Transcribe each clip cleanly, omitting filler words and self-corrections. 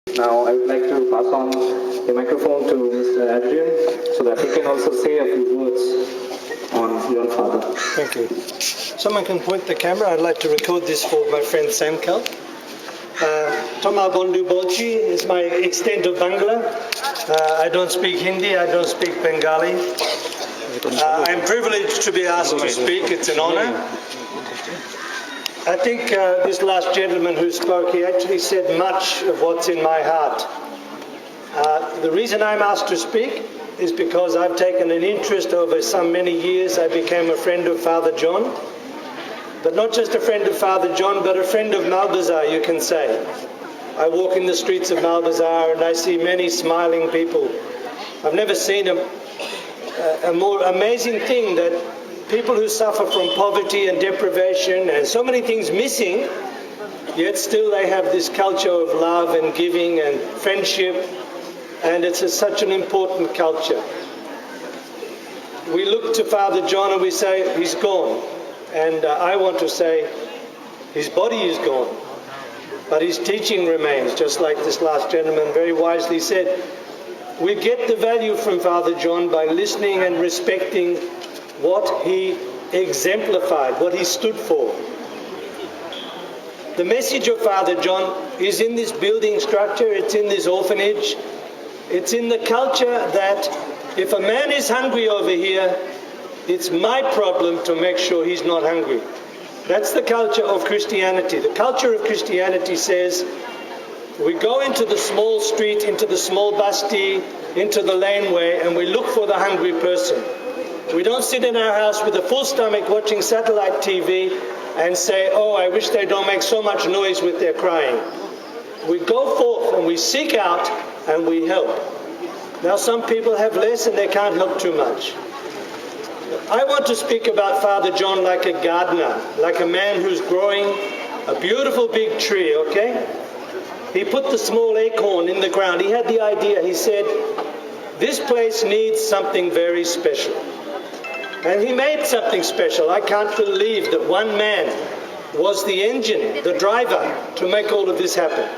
Now I would like to pass on the microphone to Mr. Adrian so that he can also say a few words on your father. Thank you. Someone can point the camera. I'd like to record this for my friend Sam Kel. Tomal Bondu Bolchi is my extent of Bangla. I don't speak Hindi, I don't speak Bengali. I'm privileged to be asked to speak. It's an honor. I think this last gentleman who spoke, he actually said much of what's in my heart. The reason I'm asked to speak is because I've taken an interest over some many years. I became a friend of Father John, but not just a friend of Father John, but a friend of Malbazar, you can say. I walk in the streets of Malbazar and I see many smiling people. I've never seen a more amazing thing, that people who suffer from poverty and deprivation and so many things missing, yet still they have this culture of love and giving and friendship, and it's such an important culture. We look to Father John and we say, he's gone. And I want to say, his body is gone, but his teaching remains, just like this last gentleman very wisely said. We get the value from Father John by listening and respecting what he exemplified, what he stood for. The message of Father John is in this building structure, it's in this orphanage, it's in the culture that if a man is hungry over here, it's my problem to make sure he's not hungry. That's the culture of Christianity. The culture of Christianity says we go into the small street, into the small basti, into the laneway, and we look for the hungry person. We don't sit in our house with a full stomach watching satellite TV and say, oh, I wish they don't make so much noise with their crying. We go forth and we seek out and we help. Now some people have less and they can't help too much. I want to speak about Father John like a gardener, like a man who's growing a beautiful big tree, okay? He put the small acorn in the ground. He had the idea. He said, this place needs something very special. And he made something special. I can't believe that one man was the engine, the driver, to make all of this happen.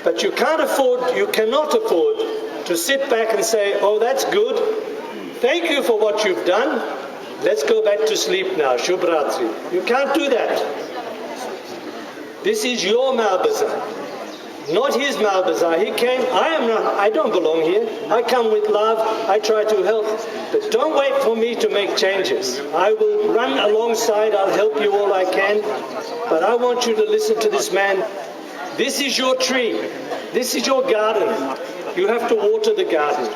But you cannot afford to sit back and say, oh, that's good. Thank you for what you've done. Let's go back to sleep now. Shubhratri. You can't do that. This is your Malbazar. Not his Malbazar. He came, I don't belong here. I come with love, I try to help. But don't wait for me to make changes. I will run alongside, I'll help you all I can. But I want you to listen to this man. This is your tree. This is your garden. You have to water the garden.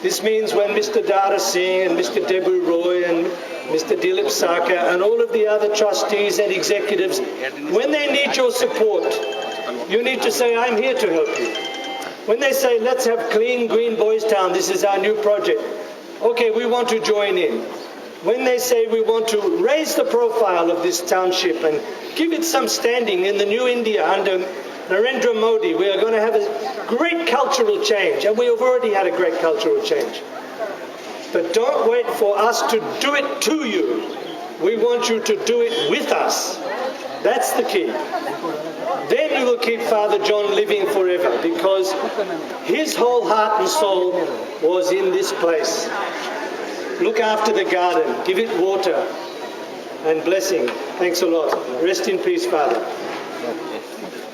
This means when Mr. Dara Singh and Mr. Debu Roy and Mr. Dilip Saka and all of the other trustees and executives, when they need your support, you need to say, I'm here to help you. When they say, let's have clean, green Boys Town, this is our new project. Okay, we want to join in. When they say we want to raise the profile of this township and give it some standing in the new India under Narendra Modi, we are going to have a great cultural change, and we have already had a great cultural change. But don't wait for us to do it to you. We want you to do it with us. That's the key. Then you will keep Father John living forever, because his whole heart and soul was in this place. Look after the garden, give it water and blessing. Thanks a lot. Rest in peace, Father.